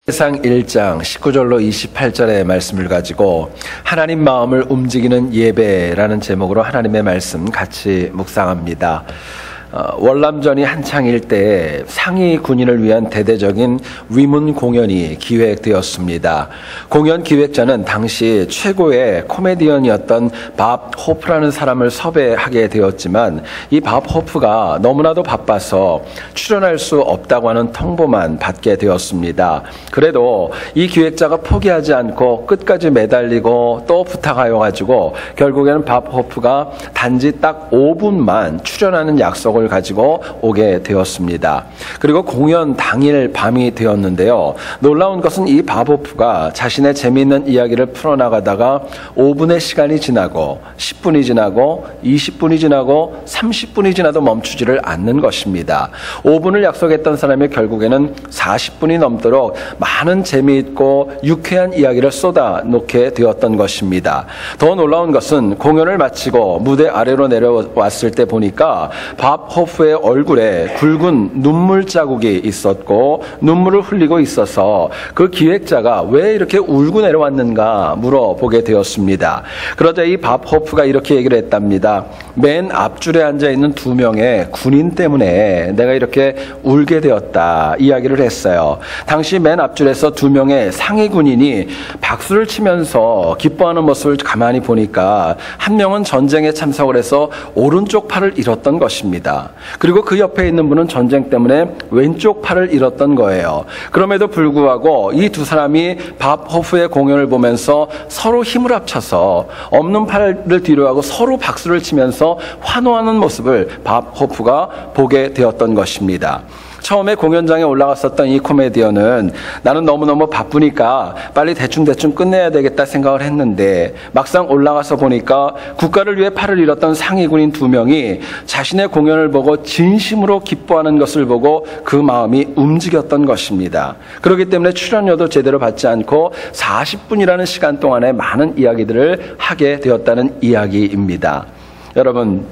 사무엘상 1장 19절로 28절의 말씀을 가지고 하나님 마음을 움직이는 예배라는 제목으로 하나님의 말씀 같이 묵상합니다. 월남전이 한창일 때 상위 군인을 위한 대대적인 위문 공연이 기획되었습니다. 공연 기획자는 당시 최고의 코미디언이었던 밥 호프라는 사람을 섭외하게 되었지만 이 밥 호프가 너무나도 바빠서 출연할 수 없다고 하는 통보만 받게 되었습니다. 그래도 이 기획자가 포기하지 않고 끝까지 매달리고 또 부탁하여가지고 결국에는 밥 호프가 단지 딱 5분만 출연하는 약속을 가지고 오게 되었습니다. 그리고 공연 당일 밤이 되었는데요. 놀라운 것은 이 밥 호프가 자신의 재미있는 이야기를 풀어나가다가 5분의 시간이 지나고 10분이 지나고 20분이 지나고 30분이 지나도 멈추지를 않는 것입니다. 5분을 약속했던 사람이 결국에는 40분이 넘도록 많은 재미있고 유쾌한 이야기를 쏟아놓게 되었던 것입니다. 더 놀라운 것은 공연을 마치고 무대 아래로 내려왔을 때 보니까 밥 호프의 얼굴에 굵은 눈물 자국이 있었고 눈물을 흘리고 있어서 그 기획자가 왜 이렇게 울고 내려왔는가 물어보게 되었습니다. 그러자 이 밥 호프가 이렇게 얘기를 했답니다. 맨 앞줄에 앉아있는 2명의 군인 때문에 내가 이렇게 울게 되었다 이야기를 했어요. 당시 맨 앞줄에서 2명의 상위 군인이 박수를 치면서 기뻐하는 모습을 가만히 보니까 한 명은 전쟁에 참석을 해서 오른쪽 팔을 잃었던 것입니다. 그리고 그 옆에 있는 분은 전쟁 때문에 왼쪽 팔을 잃었던 거예요. 그럼에도 불구하고 이 두 사람이 밥 호프의 공연을 보면서 서로 힘을 합쳐서 없는 팔을 뒤로 하고 서로 박수를 치면서 환호하는 모습을 밥 호프가 보게 되었던 것입니다. 처음에 공연장에 올라갔었던 이 코미디언은 나는 너무너무 바쁘니까 빨리 대충 끝내야 되겠다 생각을 했는데 막상 올라가서 보니까 국가를 위해 팔을 잃었던 상위군인 2명이 자신의 공연을 보고 진심으로 기뻐하는 것을 보고 그 마음이 움직였던 것입니다. 그렇기 때문에 출연료도 제대로 받지 않고 40분이라는 시간 동안에 많은 이야기들을 하게 되었다는 이야기입니다. 여러분,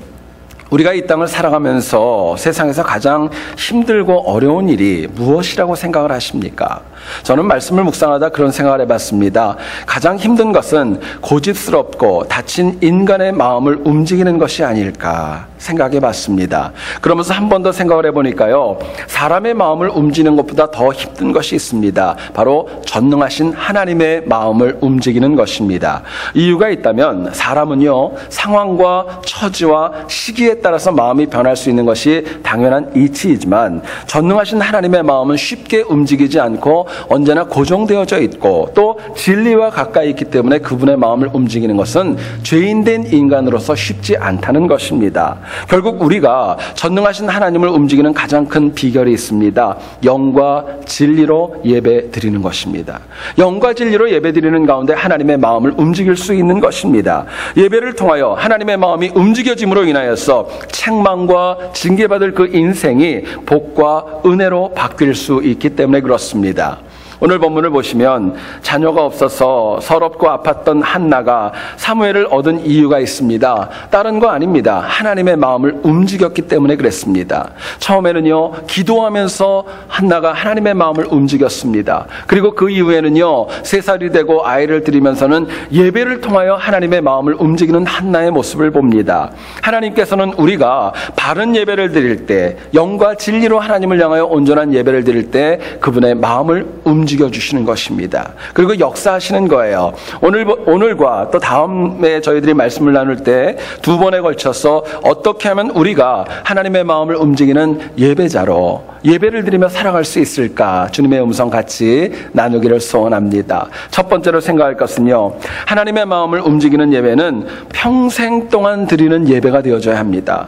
우리가 이 땅을 살아가면서 세상에서 가장 힘들고 어려운 일이 무엇이라고 생각을 하십니까? 저는 말씀을 묵상하다 그런 생각을 해봤습니다. 가장 힘든 것은 고집스럽고 다친 인간의 마음을 움직이는 것이 아닐까 생각해봤습니다. 그러면서 한 번 더 생각을 해보니까요. 사람의 마음을 움직이는 것보다 더 힘든 것이 있습니다. 바로 전능하신 하나님의 마음을 움직이는 것입니다. 이유가 있다면 사람은요. 상황과 처지와 시기에 따라서 마음이 변할 수 있는 것이 당연한 이치이지만 전능하신 하나님의 마음은 쉽게 움직이지 않고 언제나 고정되어져 있고 또 진리와 가까이 있기 때문에 그분의 마음을 움직이는 것은 죄인된 인간으로서 쉽지 않다는 것입니다. 결국 우리가 전능하신 하나님을 움직이는 가장 큰 비결이 있습니다. 영과 진리로 예배 드리는 것입니다. 영과 진리로 예배 드리는 가운데 하나님의 마음을 움직일 수 있는 것입니다. 예배를 통하여 하나님의 마음이 움직여짐으로 인하여서 책망과 징계받을 그 인생이 복과 은혜로 바뀔 수 있기 때문에 그렇습니다. 오늘 본문을 보시면 자녀가 없어서 서럽고 아팠던 한나가 사무엘을 얻은 이유가 있습니다. 다른 거 아닙니다. 하나님의 마음을 움직였기 때문에 그랬습니다. 처음에는요, 기도하면서 한나가 하나님의 마음을 움직였습니다. 그리고 그 이후에는요, 3살이 되고 아이를 드리면서는 예배를 통하여 하나님의 마음을 움직이는 한나의 모습을 봅니다. 하나님께서는 우리가 바른 예배를 드릴 때, 영과 진리로 하나님을 향하여 온전한 예배를 드릴 때 그분의 마음을 움직여주시는 것입니다. 그리고 역사하시는 거예요. 오늘과 또 다음에 저희들이 말씀을 나눌 때 2번에 걸쳐서 어떻게 하면 우리가 하나님의 마음을 움직이는 예배자로 예배를 드리며 살아갈 수 있을까 주님의 음성 같이 나누기를 소원합니다. 첫 번째로 생각할 것은요. 하나님의 마음을 움직이는 예배는 평생 동안 드리는 예배가 되어져야 합니다.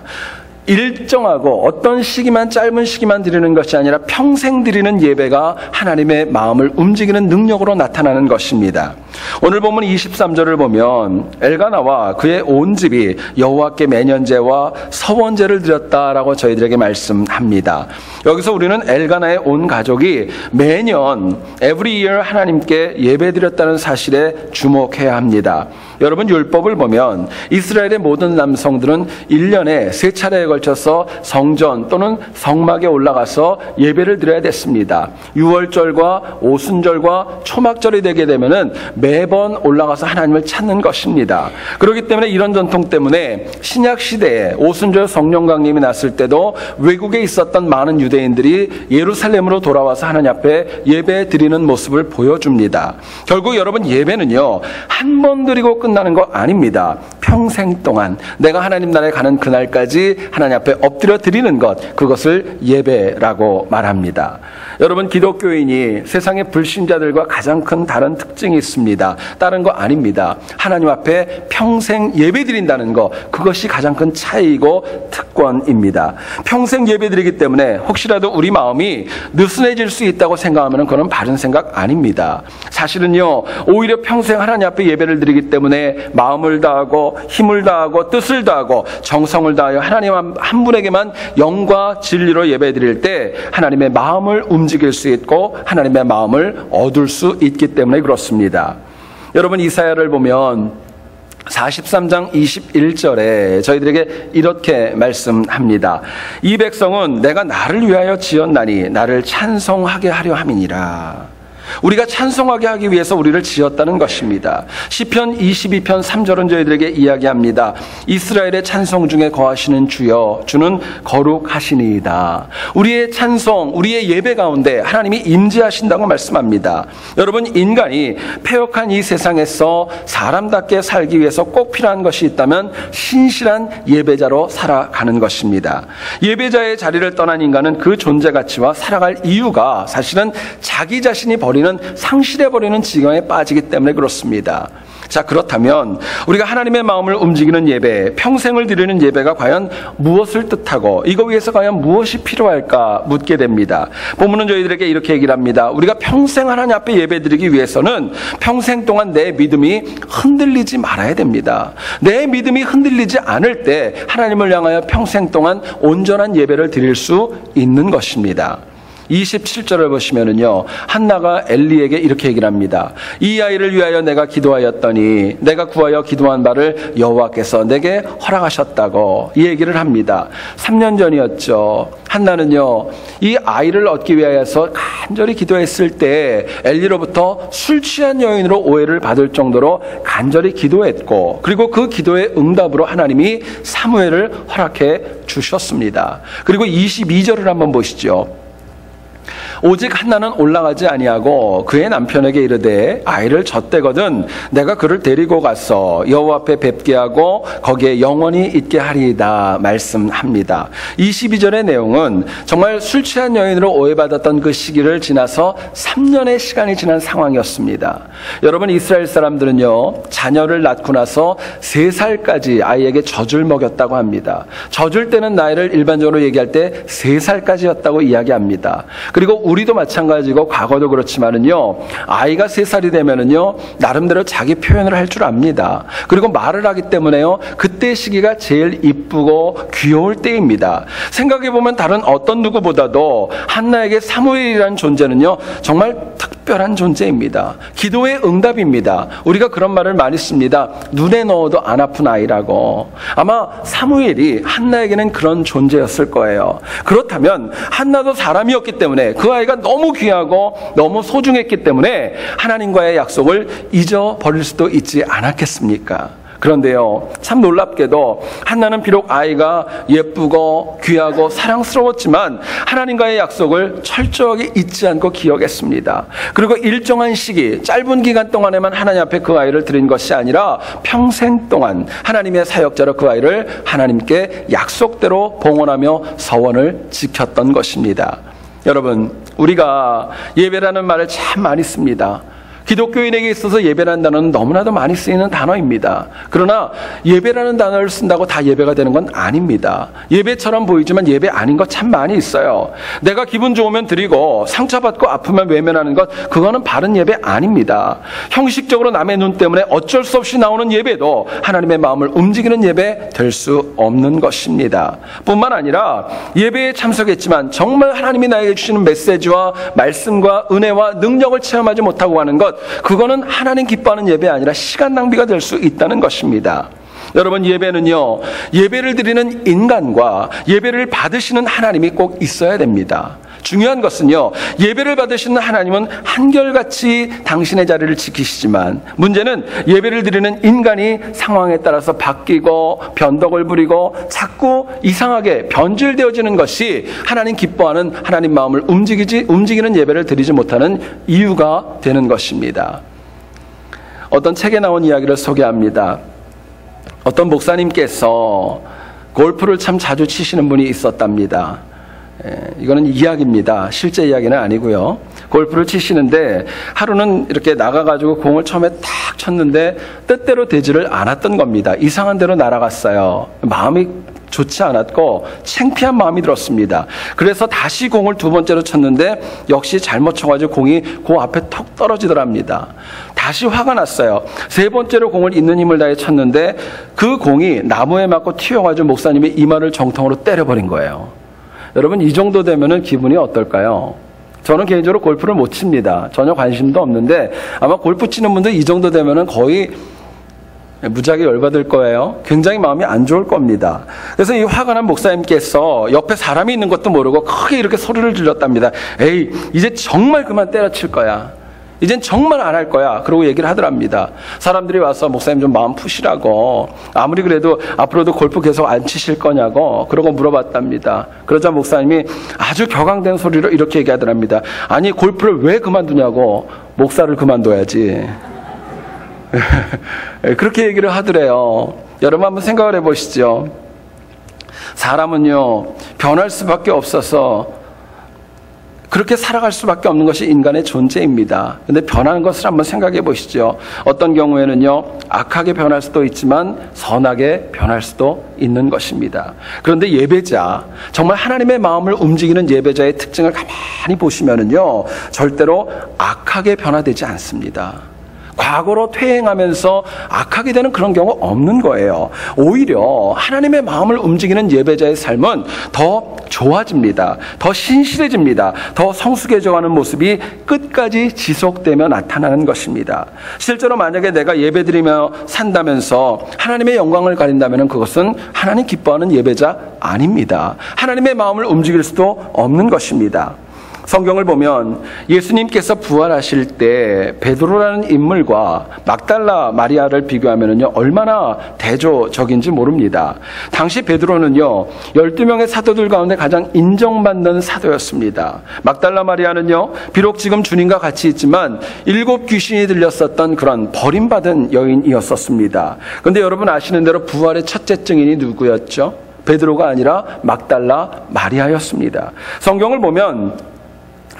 일정하고 어떤 시기만 짧은 시기만 드리는 것이 아니라 평생 드리는 예배가 하나님의 마음을 움직이는 능력으로 나타나는 것입니다. 오늘 본문 23절을 보면 엘가나와 그의 온 집이 여호와께 매년제와 서원제를 드렸다라고 저희들에게 말씀합니다. 여기서 우리는 엘가나의 온 가족이 매년 every year 하나님께 예배드렸다는 사실에 주목해야 합니다. 여러분, 율법을 보면 이스라엘의 모든 남성들은 1년에 3차례에 걸쳐서 성전 또는 성막에 올라가서 예배를 드려야 됐습니다. 유월절과 오순절과 초막절이 되게 되면은 매번 올라가서 하나님을 찾는 것입니다. 그렇기 때문에 이런 전통 때문에 신약 시대에 오순절 성령 강림이 났을 때도 외국에 있었던 많은 유대인들이 예루살렘으로 돌아와서 하나님 앞에 예배 드리는 모습을 보여줍니다. 결국 여러분, 예배는요, 한 번 드리고 끝나는 거 아닙니다. 평생 동안 내가 하나님 나라에 가는 그날까지 하나님 앞에 엎드려 드리는 것, 그것을 예배라고 말합니다. 여러분, 기독교인이 세상의 불신자들과 가장 큰 다른 특징이 있습니다. 다른 거 아닙니다. 하나님 앞에 평생 예배드린다는 거, 그것이 가장 큰 차이이고 특권입니다. 평생 예배드리기 때문에 혹시라도 우리 마음이 느슨해질 수 있다고 생각하면 그건 바른 생각 아닙니다. 사실은요, 오히려 평생 하나님 앞에 예배를 드리기 때문에 마음을 다하고 힘을 다하고 뜻을 다하고 정성을 다하여 하나님 한 분에게만 영과 진리로 예배드릴 때 하나님의 마음을 움직일 수 있고 하나님의 마음을 얻을 수 있기 때문에 그렇습니다. 여러분, 이사야를 보면 43장 21절에 저희들에게 이렇게 말씀합니다. 이 백성은 내가 나를 위하여 지었나니 나를 찬송하게 하려 함이니라. 우리가 찬송하게 하기 위해서 우리를 지었다는 것입니다. 시편 22편 3절은 저희들에게 이야기합니다. 이스라엘의 찬송 중에 거하시는 주여, 주는 거룩하시니이다. 우리의 찬송, 우리의 예배 가운데 하나님이 임재하신다고 말씀합니다. 여러분, 인간이 패역한 이 세상에서 사람답게 살기 위해서 꼭 필요한 것이 있다면 신실한 예배자로 살아가는 것입니다. 예배자의 자리를 떠난 인간은 그 존재 가치와 살아갈 이유가 사실은 자기 자신이 버리는 상실해버리는 지경에 빠지기 때문에 그렇습니다. 자, 그렇다면 우리가 하나님의 마음을 움직이는 예배, 평생을 드리는 예배가 과연 무엇을 뜻하고 이거 위해서 과연 무엇이 필요할까 묻게 됩니다. 본문은 저희들에게 이렇게 얘기를 합니다. 우리가 평생 하나님 앞에 예배 드리기 위해서는 평생 동안 내 믿음이 흔들리지 말아야 됩니다. 내 믿음이 흔들리지 않을 때 하나님을 향하여 평생 동안 온전한 예배를 드릴 수 있는 것입니다. 27절을 보시면은요, 한나가 엘리에게 이렇게 얘기를 합니다. 이 아이를 위하여 내가 기도하였더니 내가 구하여 기도한 바를 여호와께서 내게 허락하셨다고 이 얘기를 합니다. 3년 전이었죠. 한나는요, 이 아이를 얻기 위하여서 간절히 기도했을 때 엘리로부터 술 취한 여인으로 오해를 받을 정도로 간절히 기도했고, 그리고 그 기도의 응답으로 하나님이 사무엘을 허락해 주셨습니다. 그리고 22절을 한번 보시죠. 오직 한나는 올라가지 아니하고 그의 남편에게 이르되 아이를 젖대거든 내가 그를 데리고 가서 여호와 앞에 뵙게 하고 거기에 영원히 있게 하리이다 말씀합니다. 22절의 내용은 정말 술 취한 여인으로 오해받았던 그 시기를 지나서 3년의 시간이 지난 상황이었습니다. 여러분, 이스라엘 사람들은요, 자녀를 낳고 나서 3살까지 아이에게 젖을 먹였다고 합니다. 젖을 때는 나이를 일반적으로 얘기할 때 3살까지였다고 이야기합니다. 그리고 우리도 마찬가지고 과거도 그렇지만은요, 아이가 3살이 되면은요, 나름대로 자기 표현을 할 줄 압니다. 그리고 말을 하기 때문에요, 그때 시기가 제일 이쁘고 귀여울 때입니다. 생각해보면 다른 어떤 누구보다도 한나에게 사무엘이라는 존재는요, 정말 특별한 존재입니다. 기도의 응답입니다. 우리가 그런 말을 많이 씁니다. 눈에 넣어도 안 아픈 아이라고. 아마 사무엘이 한나에게는 그런 존재였을 거예요. 그렇다면 한나도 사람이었기 때문에 그 아이가 너무 귀하고 너무 소중했기 때문에 하나님과의 약속을 잊어버릴 수도 있지 않았겠습니까? 그런데요, 참 놀랍게도 한나는 비록 아이가 예쁘고 귀하고 사랑스러웠지만 하나님과의 약속을 철저하게 잊지 않고 기억했습니다. 그리고 일정한 시기, 짧은 기간 동안에만 하나님 앞에 그 아이를 드린 것이 아니라 평생 동안 하나님의 사역자로 그 아이를 하나님께 약속대로 봉헌하며 서원을 지켰던 것입니다. 여러분, 우리가 예배라는 말을 참 많이 씁니다. 기독교인에게 있어서 예배라는 단어는 너무나도 많이 쓰이는 단어입니다. 그러나 예배라는 단어를 쓴다고 다 예배가 되는 건 아닙니다. 예배처럼 보이지만 예배 아닌 것 참 많이 있어요. 내가 기분 좋으면 드리고 상처받고 아프면 외면하는 것, 그거는 바른 예배 아닙니다. 형식적으로 남의 눈 때문에 어쩔 수 없이 나오는 예배도 하나님의 마음을 움직이는 예배 될 수 없는 것입니다. 뿐만 아니라 예배에 참석했지만 정말 하나님이 나에게 주시는 메시지와 말씀과 은혜와 능력을 체험하지 못하고 하는 것, 그거는 하나님 기뻐하는 예배 아니라 시간 낭비가 될 수 있다는 것입니다. 여러분, 예배는요, 예배를 드리는 인간과 예배를 받으시는 하나님이 꼭 있어야 됩니다. 중요한 것은요, 예배를 받으시는 하나님은 한결같이 당신의 자리를 지키시지만, 문제는 예배를 드리는 인간이 상황에 따라서 바뀌고 변덕을 부리고 자꾸 이상하게 변질되어지는 것이 하나님 기뻐하는 하나님 마음을 움직이는 예배를 드리지 못하는 이유가 되는 것입니다. 어떤 책에 나온 이야기를 소개합니다. 어떤 목사님께서 골프를 참 자주 치시는 분이 있었답니다. 이거는 이야기입니다. 실제 이야기는 아니고요. 골프를 치시는데 하루는 이렇게 나가가지고 공을 처음에 탁 쳤는데 뜻대로 되지를 않았던 겁니다. 이상한 데로 날아갔어요. 마음이 좋지 않았고 창피한 마음이 들었습니다. 그래서 다시 공을 두 번째로 쳤는데 역시 잘못 쳐가지고 공이 그 앞에 턱 떨어지더랍니다. 다시 화가 났어요. 세 번째로 공을 있는 힘을 다해 쳤는데 그 공이 나무에 맞고 튀어가지고 목사님이 이마를 정통으로 때려버린 거예요. 여러분, 이 정도 되면은 기분이 어떨까요? 저는 개인적으로 골프를 못 칩니다. 전혀 관심도 없는데 아마 골프 치는 분들 이 정도 되면은 거의 무지하게 열받을 거예요. 굉장히 마음이 안 좋을 겁니다. 그래서 이 화가 난 목사님께서 옆에 사람이 있는 것도 모르고 크게 이렇게 소리를 질렀답니다. 에이, 이제 정말 그만 때려칠 거야. 이젠 정말 안 할 거야. 그러고 얘기를 하더랍니다. 사람들이 와서 목사님 좀 마음 푸시라고, 아무리 그래도 앞으로도 골프 계속 안 치실 거냐고 그러고 물어봤답니다. 그러자 목사님이 아주 격앙된 소리로 이렇게 얘기하더랍니다. 아니, 골프를 왜 그만두냐고. 목사를 그만둬야지. 그렇게 얘기를 하더래요. 여러분, 한번 생각을 해보시죠. 사람은요, 변할 수밖에 없어서 그렇게 살아갈 수밖에 없는 것이 인간의 존재입니다. 근데 변하는 것을 한번 생각해 보시죠. 어떤 경우에는요, 악하게 변할 수도 있지만 선하게 변할 수도 있는 것입니다. 그런데 예배자, 정말 하나님의 마음을 움직이는 예배자의 특징을 가만히 보시면은요, 절대로 악하게 변화되지 않습니다. 과거로 퇴행하면서 악하게 되는 그런 경우 없는 거예요. 오히려 하나님의 마음을 움직이는 예배자의 삶은 더 좋아집니다. 더 신실해집니다. 더 성숙해져가는 모습이 끝까지 지속되며 나타나는 것입니다. 실제로 만약에 내가 예배드리며 산다면서 하나님의 영광을 가린다면 그것은 하나님 기뻐하는 예배자 아닙니다. 하나님의 마음을 움직일 수도 없는 것입니다. 성경을 보면 예수님께서 부활하실 때 베드로라는 인물과 막달라 마리아를 비교하면요, 얼마나 대조적인지 모릅니다. 당시 베드로는요, 12명의 사도들 가운데 가장 인정받는 사도였습니다. 막달라 마리아는요, 비록 지금 주님과 같이 있지만 7 귀신이 들렸었던 그런 버림받은 여인이었었습니다. 그런데 여러분 아시는 대로 부활의 첫째 증인이 누구였죠? 베드로가 아니라 막달라 마리아였습니다. 성경을 보면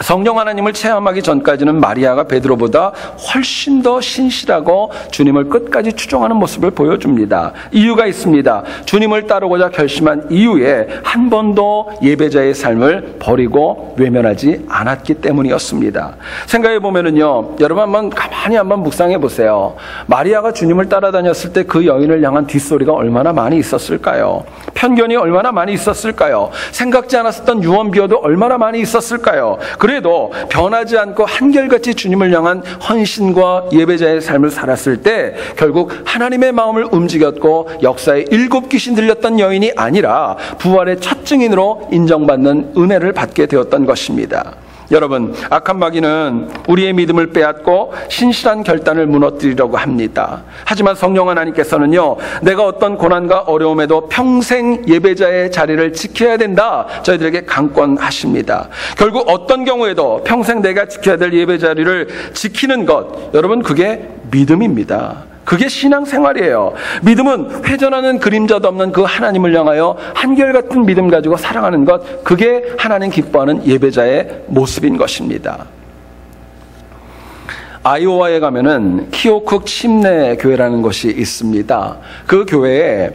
성령 하나님을 체험하기 전까지는 마리아가 베드로보다 훨씬 더 신실하고 주님을 끝까지 추종하는 모습을 보여줍니다. 이유가 있습니다. 주님을 따르고자 결심한 이후에 한 번도 예배자의 삶을 버리고 외면하지 않았기 때문이었습니다. 생각해 보면은요, 여러분 가만히 한번 묵상해 보세요. 마리아가 주님을 따라다녔을 때 그 여인을 향한 뒷소리가 얼마나 많이 있었을까요? 편견이 얼마나 많이 있었을까요? 생각지 않았었던 유언 비어도 얼마나 많이 있었을까요? 그래도 변하지 않고 한결같이 주님을 향한 헌신과 예배자의 삶을 살았을 때 결국 하나님의 마음을 움직였고 역사에 7 귀신 들렸던 여인이 아니라 부활의 첫 증인으로 인정받는 은혜를 받게 되었던 것입니다. 여러분, 악한 마귀는 우리의 믿음을 빼앗고 신실한 결단을 무너뜨리려고 합니다. 하지만 성령 하나님께서는요, 내가 어떤 고난과 어려움에도 평생 예배자의 자리를 지켜야 된다, 저희들에게 강권하십니다. 결국 어떤 경우에도 평생 내가 지켜야 될 예배 자리를 지키는 것, 여러분, 그게 믿음입니다. 그게 신앙생활이에요. 믿음은 회전하는 그림자도 없는 그 하나님을 향하여 한결같은 믿음 가지고 살아가는 것, 그게 하나님 기뻐하는 예배자의 모습인 것입니다. 아이오와에 가면은 키오쿡 침례 교회라는 곳이 있습니다. 그 교회에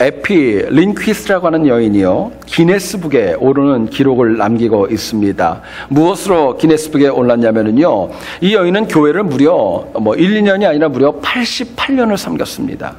에피 린퀴스라고 하는 여인이요, 기네스북에 오르는 기록을 남기고 있습니다. 무엇으로 기네스북에 올랐냐면요, 이 여인은 교회를 무려 1, 2년이 아니라 무려 88년을 섬겼습니다.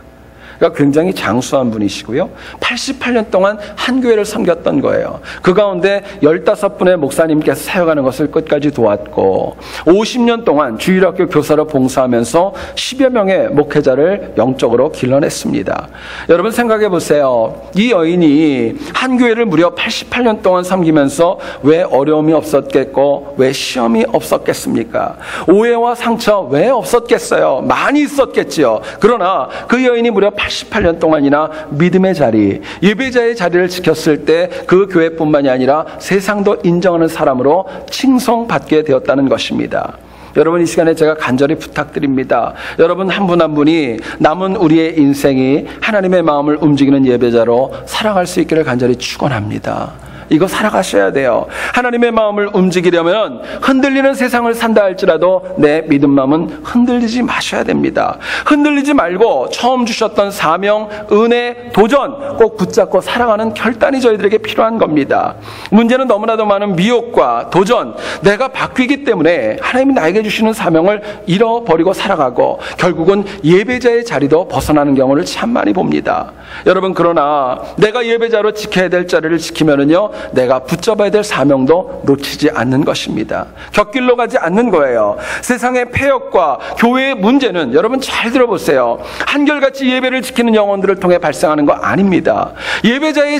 그러니까 굉장히 장수한 분이시고요, 88년 동안 한 교회를 섬겼던 거예요. 그 가운데 15분의 목사님께서 사역하는 것을 끝까지 도왔고, 50년 동안 주일학교 교사로 봉사하면서 10여 명의 목회자를 영적으로 길러냈습니다. 여러분 생각해 보세요. 이 여인이 한 교회를 무려 88년 동안 섬기면서 왜 어려움이 없었겠고 왜 시험이 없었겠습니까? 오해와 상처 왜 없었겠어요? 많이 있었겠지요. 그러나 그 여인이 무려 88년 동안이나 믿음의 자리, 예배자의 자리를 지켰을 때 그 교회뿐만이 아니라 세상도 인정하는 사람으로 칭송받게 되었다는 것입니다. 여러분, 이 시간에 제가 간절히 부탁드립니다. 여러분 한 분 한 분이 남은 우리의 인생이 하나님의 마음을 움직이는 예배자로 살아갈 수 있기를 간절히 축원합니다. 이거 살아가셔야 돼요. 하나님의 마음을 움직이려면 흔들리는 세상을 산다 할지라도 내 믿음 마음은 흔들리지 마셔야 됩니다. 흔들리지 말고 처음 주셨던 사명, 은혜, 도전 꼭 붙잡고 살아가는 결단이 저희들에게 필요한 겁니다. 문제는 너무나도 많은 미혹과 도전, 내가 바뀌기 때문에 하나님이 나에게 주시는 사명을 잃어버리고 살아가고 결국은 예배자의 자리도 벗어나는 경우를 참 많이 봅니다. 여러분, 그러나 내가 예배자로 지켜야 될 자리를 지키면은요, 내가 붙잡아야 될 사명도 놓치지 않는 것입니다. 곁길로 가지 않는 거예요. 세상의 폐역과 교회의 문제는 여러분 잘 들어보세요. 한결같이 예배를 지키는 영혼들을 통해 발생하는 거 아닙니다. 예배자의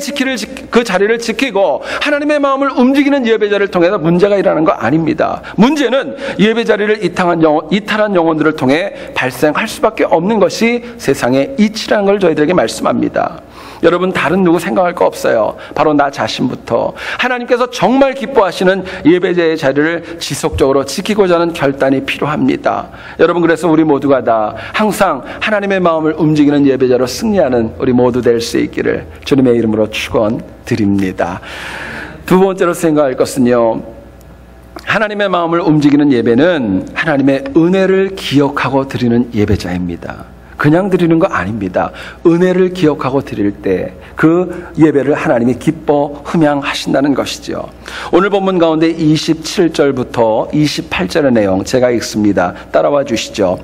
그 자리를 지키고 하나님의 마음을 움직이는 예배자를 통해서 문제가 일어나는 거 아닙니다. 문제는 예배 자리를 이탈한 영혼들을 통해 발생할 수밖에 없는 것이 세상의 이치라는 걸 저희들에게 말씀합니다. 여러분, 다른 누구 생각할 거 없어요. 바로 나 자신부터 하나님께서 정말 기뻐하시는 예배자의 자리를 지속적으로 지키고자 하는 결단이 필요합니다. 여러분, 그래서 우리 모두가 다 항상 하나님의 마음을 움직이는 예배자로 승리하는 우리 모두 될 수 있기를 주님의 이름으로 축원드립니다. 두 번째로 생각할 것은요, 하나님의 마음을 움직이는 예배는 하나님의 은혜를 기억하고 드리는 예배자입니다. 그냥 드리는 거 아닙니다. 은혜를 기억하고 드릴 때 그 예배를 하나님이 기뻐 흠양하신다는 것이죠. 오늘 본문 가운데 27절부터 28절의 내용 제가 읽습니다. 따라와 주시죠.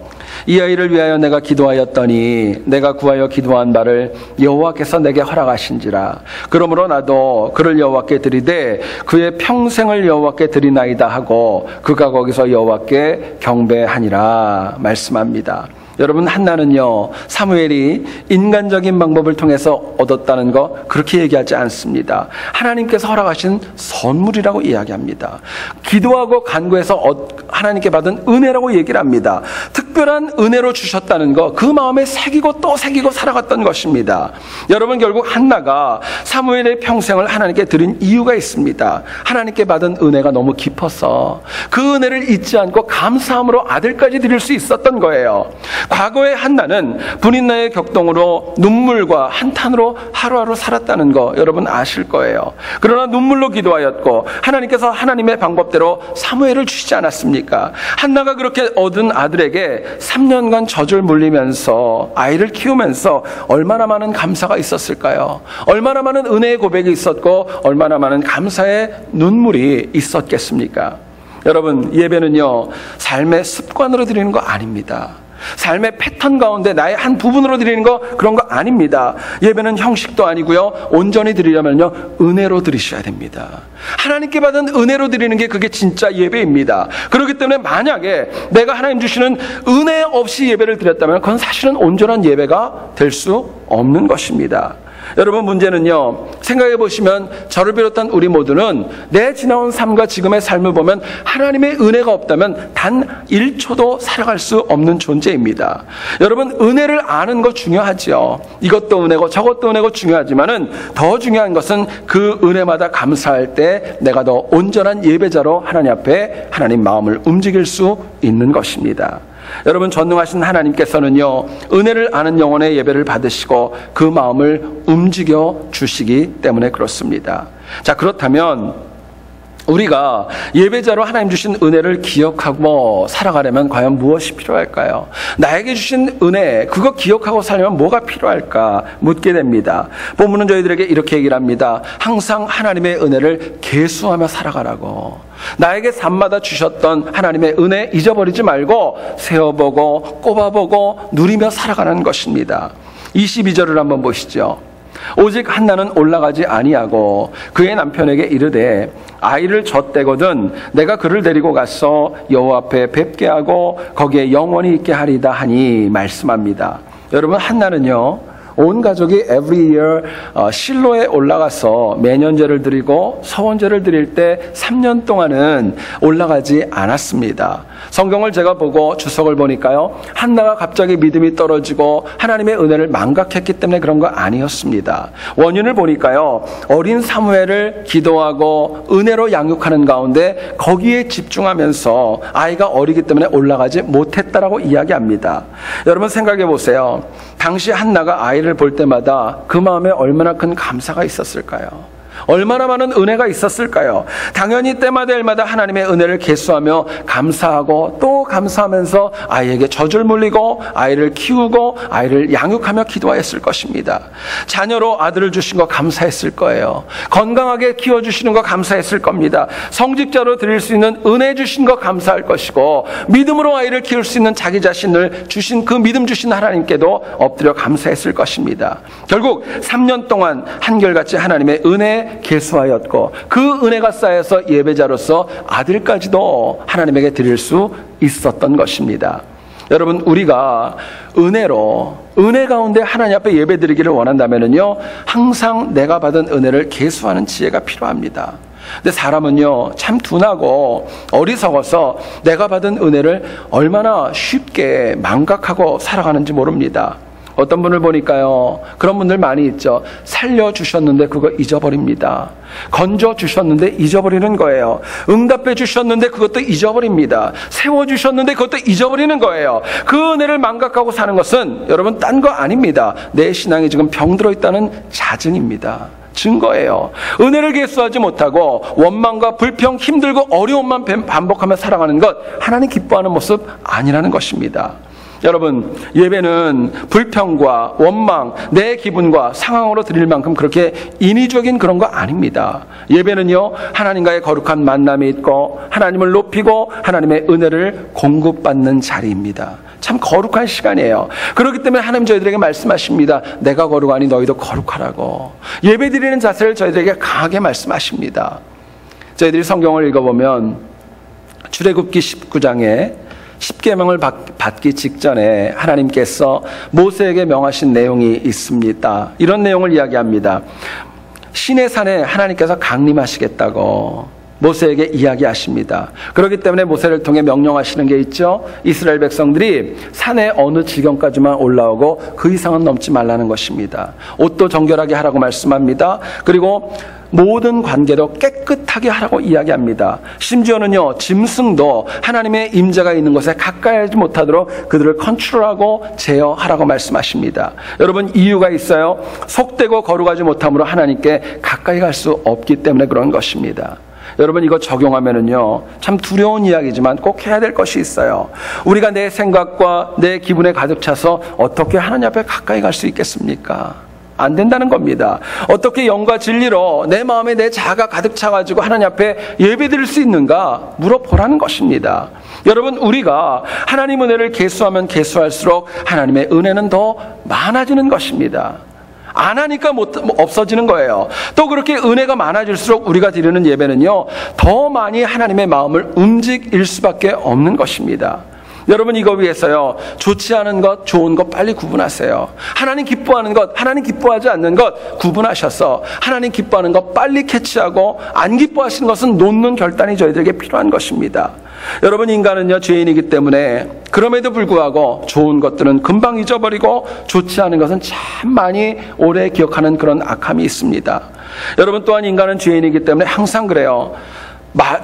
이 아이를 위하여 내가 기도하였더니 내가 구하여 기도한 바를 여호와께서 내게 허락하신지라. 그러므로 나도 그를 여호와께 드리되 그의 평생을 여호와께 드리나이다 하고 그가 거기서 여호와께 경배하니라 말씀합니다. 여러분, 한나는요, 사무엘이 인간적인 방법을 통해서 얻었다는 거 그렇게 얘기하지 않습니다. 하나님께서 허락하신 선물이라고 이야기합니다. 기도하고 간구해서 하나님께 받은 은혜라고 얘기를 합니다. 특별한 은혜로 주셨다는 거, 그 마음에 새기고 또 새기고 살아갔던 것입니다. 여러분, 결국 한나가 사무엘의 평생을 하나님께 드린 이유가 있습니다. 하나님께 받은 은혜가 너무 깊어서 그 은혜를 잊지 않고 감사함으로 아들까지 드릴 수 있었던 거예요. 과거의 한나는 분인나의 격동으로 눈물과 한탄으로 하루하루 살았다는 거 여러분 아실 거예요. 그러나 눈물로 기도하였고 하나님께서 하나님의 방법대로 사무엘을 주시지 않았습니까? 한나가 그렇게 얻은 아들에게 3년간 젖을 물리면서 아이를 키우면서 얼마나 많은 감사가 있었을까요? 얼마나 많은 은혜의 고백이 있었고 얼마나 많은 감사의 눈물이 있었겠습니까? 여러분, 예배는요, 삶의 습관으로 드리는 거 아닙니다. 삶의 패턴 가운데 나의 한 부분으로 드리는 거, 그런 거 아닙니다. 예배는 형식도 아니고요, 온전히 드리려면요, 은혜로 드리셔야 됩니다. 하나님께 받은 은혜로 드리는 게 그게 진짜 예배입니다. 그렇기 때문에 만약에 내가 하나님 주시는 은혜 없이 예배를 드렸다면 그건 사실은 온전한 예배가 될 수 없는 것입니다. 여러분, 문제는요, 생각해 보시면 저를 비롯한 우리 모두는 내 지나온 삶과 지금의 삶을 보면 하나님의 은혜가 없다면 단 1초도 살아갈 수 없는 존재입니다. 여러분, 은혜를 아는 거 중요하죠. 이것도 은혜고 저것도 은혜고 중요하지만은 더 중요한 것은 그 은혜마다 감사할 때 내가 더 온전한 예배자로 하나님 앞에 하나님 마음을 움직일 수 있는 것입니다. 여러분, 전능하신 하나님께서는요, 은혜를 아는 영혼의 예배를 받으시고 그 마음을 움직여 주시기 때문에 그렇습니다. 자, 그렇다면 우리가 예배자로 하나님 주신 은혜를 기억하고 살아가려면 과연 무엇이 필요할까요? 나에게 주신 은혜, 그거 기억하고 살려면 뭐가 필요할까 묻게 됩니다. 본문은 저희들에게 이렇게 얘기를 합니다. 항상 하나님의 은혜를 계수하며 살아가라고. 나에게 삶마다 주셨던 하나님의 은혜 잊어버리지 말고 세어보고 꼽아보고 누리며 살아가는 것입니다. 22절을 한번 보시죠. 오직 한나는 올라가지 아니하고 그의 남편에게 이르되 아이를 젖대거든 내가 그를 데리고 가서 여호와 앞에 뵙게 하고 거기에 영원히 있게 하리다 하니 말씀합니다. 여러분, 한나는요 온 가족이 every year 실로에 올라가서 매년제를 드리고 서원제를 드릴 때 3년 동안은 올라가지 않았습니다. 성경을 제가 보고 주석을 보니까요, 한나가 갑자기 믿음이 떨어지고 하나님의 은혜를 망각했기 때문에 그런 거 아니었습니다. 원인을 보니까요, 어린 사무엘을 기도하고 은혜로 양육하는 가운데 거기에 집중하면서 아이가 어리기 때문에 올라가지 못했다라고 이야기합니다. 여러분 생각해 보세요. 당시 한나가 아이를 볼 때마다 그 마음에 얼마나 큰 감사가 있었을까요? 얼마나 많은 은혜가 있었을까요? 당연히 때마다 하나님의 은혜를 계수하며 감사하고 또 감사하면서 아이에게 젖을 물리고 아이를 키우고 아이를 양육하며 기도하였을 것입니다. 자녀로 아들을 주신 거 감사했을 거예요. 건강하게 키워주시는 거 감사했을 겁니다. 성직자로 드릴 수 있는 은혜 주신 거 감사할 것이고 믿음으로 아이를 키울 수 있는 자기 자신을 주신 그 믿음 주신 하나님께도 엎드려 감사했을 것입니다. 결국 3년 동안 한결같이 하나님의 은혜 계수하였고 그 은혜가 쌓여서 예배자로서 아들까지도 하나님에게 드릴 수 있었던 것입니다. 여러분, 우리가 은혜 가운데 하나님 앞에 예배드리기를 원한다면요, 항상 내가 받은 은혜를 계수하는 지혜가 필요합니다. 근데 사람은요 참 둔하고 어리석어서 내가 받은 은혜를 얼마나 쉽게 망각하고 살아가는지 모릅니다. 어떤 분을 보니까요, 그런 분들 많이 있죠. 살려주셨는데 그거 잊어버립니다. 건져주셨는데 잊어버리는 거예요. 응답해 주셨는데 그것도 잊어버립니다. 세워주셨는데 그것도 잊어버리는 거예요. 그 은혜를 망각하고 사는 것은 여러분 딴 거 아닙니다. 내 신앙이 지금 병들어 있다는 자증입니다. 증거예요. 은혜를 계수하지 못하고 원망과 불평, 힘들고 어려움만 반복하며 살아가는 것, 하나님 기뻐하는 모습 아니라는 것입니다. 여러분, 예배는 불평과 원망, 내 기분과 상황으로 드릴 만큼 그렇게 인위적인 그런 거 아닙니다. 예배는요, 하나님과의 거룩한 만남이 있고 하나님을 높이고 하나님의 은혜를 공급받는 자리입니다. 참 거룩한 시간이에요. 그렇기 때문에 하나님 저희들에게 말씀하십니다. 내가 거룩하니 너희도 거룩하라고. 예배드리는 자세를 저희들에게 강하게 말씀하십니다. 저희들이 성경을 읽어보면 출애굽기 19장에 10계명을 받기 직전에 하나님께서 모세에게 명하신 내용이 있습니다. 이런 내용을 이야기합니다. 시내산에 하나님께서 강림하시겠다고 모세에게 이야기하십니다. 그렇기 때문에 모세를 통해 명령하시는 게 있죠. 이스라엘 백성들이 산의 어느 지경까지만 올라오고 그 이상은 넘지 말라는 것입니다. 옷도 정결하게 하라고 말씀합니다. 그리고 모든 관계도 깨끗하게 하라고 이야기합니다. 심지어는요, 짐승도 하나님의 임재가 있는 곳에 가까이 하지 못하도록 그들을 컨트롤하고 제어하라고 말씀하십니다. 여러분, 이유가 있어요. 속되고 거룩하지 못함으로 하나님께 가까이 갈 수 없기 때문에 그런 것입니다. 여러분, 이거 적용하면은요, 참 두려운 이야기지만 꼭 해야 될 것이 있어요. 우리가 내 생각과 내 기분에 가득 차서 어떻게 하나님 앞에 가까이 갈 수 있겠습니까? 안 된다는 겁니다. 어떻게 영과 진리로 내 마음에 내 자아가 가득 차가지고 하나님 앞에 예배드릴 수 있는가 물어보라는 것입니다. 여러분, 우리가 하나님 은혜를 계수하면 계수할수록 하나님의 은혜는 더 많아지는 것입니다. 안 하니까 없어지는 거예요. 또 그렇게 은혜가 많아질수록 우리가 드리는 예배는요, 더 많이 하나님의 마음을 움직일 수밖에 없는 것입니다. 여러분, 이거 위해서요, 좋지 않은 것, 좋은 것 빨리 구분하세요. 하나님 기뻐하는 것, 하나님 기뻐하지 않는 것 구분하셔서 하나님 기뻐하는 것 빨리 캐치하고 안 기뻐하시는 것은 놓는 결단이 저희들에게 필요한 것입니다. 여러분, 인간은요 죄인이기 때문에 그럼에도 불구하고 좋은 것들은 금방 잊어버리고 좋지 않은 것은 참 많이 오래 기억하는 그런 악함이 있습니다. 여러분, 또한 인간은 죄인이기 때문에 항상 그래요.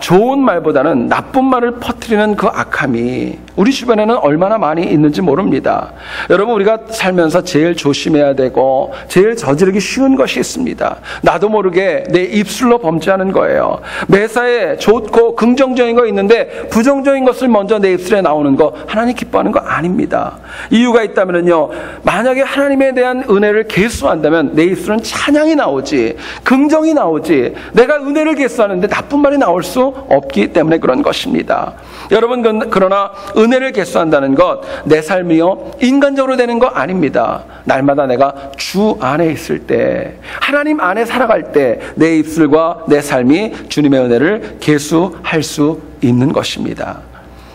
좋은 말보다는 나쁜 말을 퍼뜨리는 그 악함이 우리 주변에는 얼마나 많이 있는지 모릅니다. 여러분, 우리가 살면서 제일 조심해야 되고 제일 저지르기 쉬운 것이 있습니다. 나도 모르게 내 입술로 범죄하는 거예요. 매사에 좋고 긍정적인 거 있는데 부정적인 것을 먼저 내 입술에 나오는 거, 하나님 기뻐하는 거 아닙니다. 이유가 있다면요, 만약에 하나님에 대한 은혜를 계수한다면 내 입술은 찬양이 나오지, 긍정이 나오지, 내가 은혜를 계수하는데 나쁜 말이 나올 수 없기 때문에 그런 것입니다. 여러분, 그러나 은혜를 계수한다는 것, 내 삶이요 인간적으로 되는 거 아닙니다. 날마다 내가 주 안에 있을 때, 하나님 안에 살아갈 때 내 입술과 내 삶이 주님의 은혜를 계수할 수 있는 것입니다.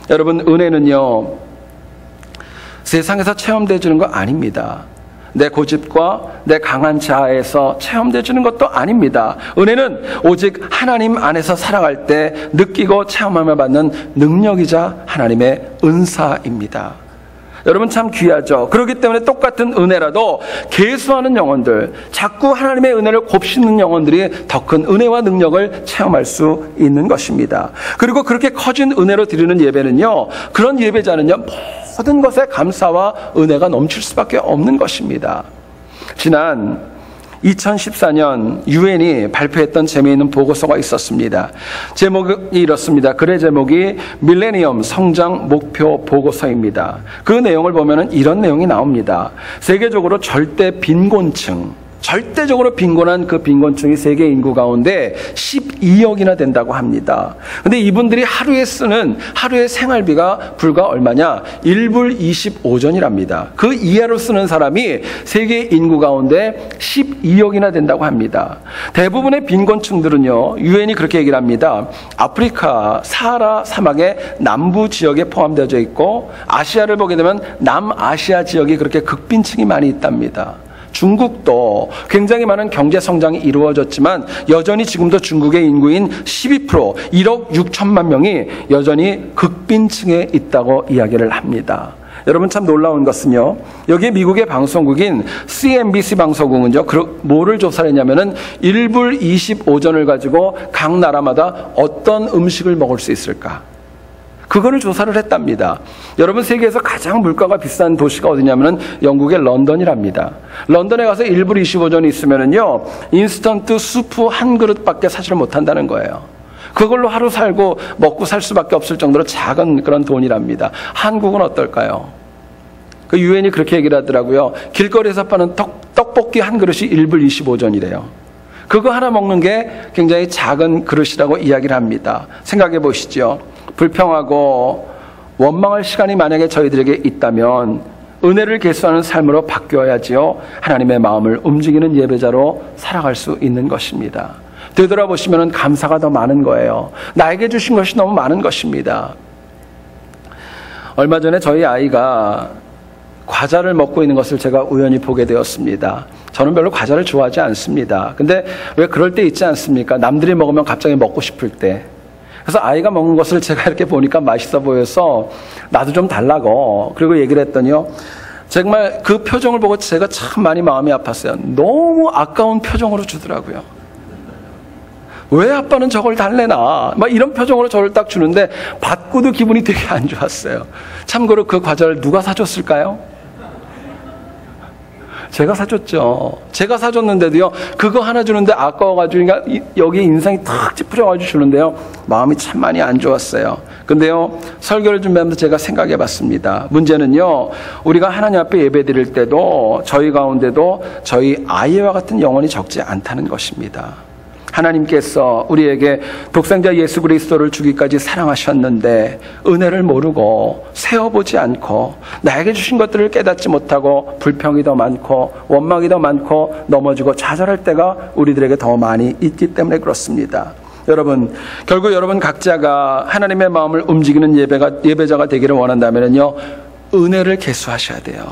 여러분, 은혜는요 세상에서 체험되어지는 거 아닙니다. 내 고집과 내 강한 자아에서 체험되어지는 것도 아닙니다. 은혜는 오직 하나님 안에서 살아갈 때 느끼고 체험함을 받는 능력이자 하나님의 은사입니다. 여러분, 참 귀하죠. 그렇기 때문에 똑같은 은혜라도 계수하는 영혼들, 자꾸 하나님의 은혜를 곱씹는 영혼들이 더 큰 은혜와 능력을 체험할 수 있는 것입니다. 그리고 그렇게 커진 은혜로 드리는 예배는요, 그런 예배자는요 모든 것에 감사와 은혜가 넘칠 수밖에 없는 것입니다. 지난 2014년 유엔이 발표했던 재미있는 보고서가 있었습니다. 제목이 이렇습니다. 글의 제목이 밀레니엄 성장 목표 보고서입니다. 그 내용을 보면 이런 내용이 나옵니다. 세계적으로 절대적으로 빈곤한 그 빈곤층이 세계 인구 가운데 12억이나 된다고 합니다. 근데 이분들이 하루에 쓰는 하루의 생활비가 불과 얼마냐? 1불 25전이랍니다. 그 이하로 쓰는 사람이 세계 인구 가운데 12억이나 된다고 합니다. 대부분의 빈곤층들은요, 유엔이 그렇게 얘기를 합니다. 아프리카 사하라 사막의 남부 지역에 포함되어 있고, 아시아를 보게 되면 남아시아 지역이 그렇게 극빈층이 많이 있답니다. 중국도 굉장히 많은 경제 성장이 이루어졌지만 여전히 지금도 중국의 인구인 12%, 1억 6천만 명이 여전히 극빈층에 있다고 이야기를 합니다. 여러분, 참 놀라운 것은요, 여기 미국의 방송국인 CNBC 방송국은요, 뭐를 조사를 했냐면은 1불 25전을 가지고 각 나라마다 어떤 음식을 먹을 수 있을까, 그거를 조사를 했답니다. 여러분, 세계에서 가장 물가가 비싼 도시가 어디냐면은 영국의 런던이랍니다. 런던에 가서 1불 25전이 있으면은요, 인스턴트 수프 한 그릇밖에 사지를 못한다는 거예요. 그걸로 하루 살고 먹고 살 수밖에 없을 정도로 작은 그런 돈이랍니다. 한국은 어떨까요? 그 유엔이 그렇게 얘기를 하더라고요. 길거리에서 파는 떡볶이 한 그릇이 1불 25전이래요. 그거 하나 먹는 게 굉장히 작은 그릇이라고 이야기를 합니다. 생각해 보시죠. 불평하고 원망할 시간이 만약에 저희들에게 있다면 은혜를 계수하는 삶으로 바뀌어야지요, 하나님의 마음을 움직이는 예배자로 살아갈 수 있는 것입니다. 되돌아보시면 감사가 더 많은 거예요. 나에게 주신 것이 너무 많은 것입니다. 얼마 전에 저희 아이가 과자를 먹고 있는 것을 제가 우연히 보게 되었습니다. 저는 별로 과자를 좋아하지 않습니다. 근데 왜 그럴 때 있지 않습니까? 남들이 먹으면 갑자기 먹고 싶을 때. 그래서 아이가 먹는 것을 제가 이렇게 보니까 맛있어 보여서 나도 좀 달라고, 그리고 얘기를 했더니요, 정말 그 표정을 보고 제가 참 많이 마음이 아팠어요. 너무 아까운 표정으로 주더라고요. 왜 아빠는 저걸 달래나, 막 이런 표정으로 저를 딱 주는데 받고도 기분이 되게 안 좋았어요. 참고로 그 과자를 누가 사줬을까요? 제가 사줬죠. 제가 사줬는데도요, 그거 하나 주는데 아까워가지고 여기 인상이 탁 찌푸려가지고 주는데요, 마음이 참 많이 안 좋았어요. 근데요, 설교를 준비하면서 제가 생각해 봤습니다. 문제는요, 우리가 하나님 앞에 예배 드릴 때도 저희 가운데도 저희 아이와 같은 영혼이 적지 않다는 것입니다. 하나님께서 우리에게 독생자 예수 그리스도를 주기까지 사랑하셨는데 은혜를 모르고 세어보지 않고 나에게 주신 것들을 깨닫지 못하고 불평이 더 많고 원망이 더 많고 넘어지고 좌절할 때가 우리들에게 더 많이 있기 때문에 그렇습니다. 여러분, 결국 여러분 각자가 하나님의 마음을 움직이는 예배자가 되기를 원한다면요, 은혜를 계수하셔야 돼요.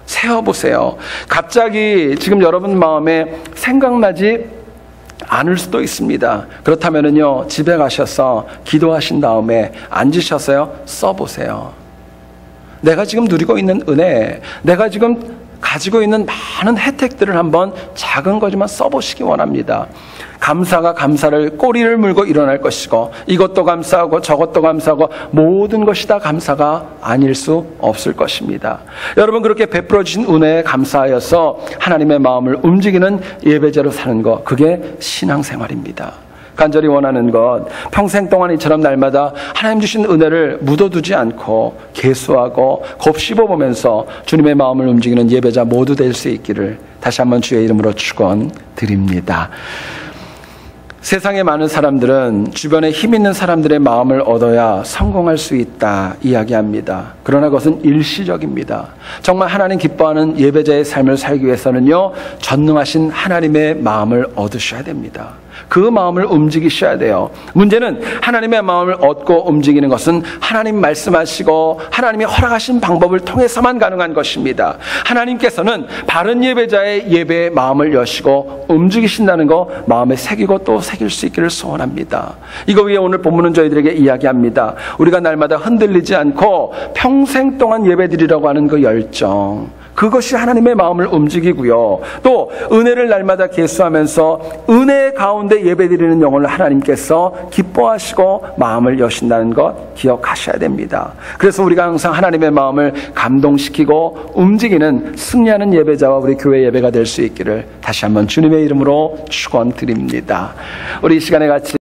세어보세요. 갑자기 지금 여러분 마음에 생각나지 않을 수도 있습니다. 그렇다면요, 집에 가셔서 기도하신 다음에 앉으셔서요, 써보세요. 내가 지금 누리고 있는 은혜, 내가 지금 가지고 있는 많은 혜택들을 한번 작은 거지만 써보시기 원합니다. 감사가 감사를 꼬리를 물고 일어날 것이고 이것도 감사하고 저것도 감사하고 모든 것이 다 감사가 아닐 수 없을 것입니다. 여러분 그렇게 베풀어 주신 은혜에 감사하여서 하나님의 마음을 움직이는 예배자로 사는 것, 그게 신앙생활입니다. 간절히 원하는 것, 평생 동안 이처럼 날마다 하나님 주신 은혜를 묻어두지 않고 계수하고 곱씹어보면서 주님의 마음을 움직이는 예배자 모두 될 수 있기를 다시 한번 주의 이름으로 축원드립니다. 세상의 많은 사람들은 주변에 힘 있는 사람들의 마음을 얻어야 성공할 수 있다 이야기합니다. 그러나 그것은 일시적입니다. 정말 하나님 기뻐하는 예배자의 삶을 살기 위해서는요, 전능하신 하나님의 마음을 얻으셔야 됩니다. 그 마음을 움직이셔야 돼요. 문제는 하나님의 마음을 얻고 움직이는 것은 하나님 말씀하시고 하나님이 허락하신 방법을 통해서만 가능한 것입니다. 하나님께서는 바른 예배자의 예배의 마음을 여시고 움직이신다는 거 마음에 새기고 또 새길 수 있기를 소원합니다. 이거 위에 오늘 본문은 저희들에게 이야기합니다. 우리가 날마다 흔들리지 않고 평생 동안 예배드리라고 하는 그 열정, 그것이 하나님의 마음을 움직이고요. 또 은혜를 날마다 계수하면서 은혜 가운데 예배드리는 영혼을 하나님께서 기뻐하시고 마음을 여신다는 것 기억하셔야 됩니다. 그래서 우리가 항상 하나님의 마음을 감동시키고 움직이는 승리하는 예배자와 우리 교회 예배가 될 수 있기를 다시 한번 주님의 이름으로 축원드립니다. 우리 이 시간에 같이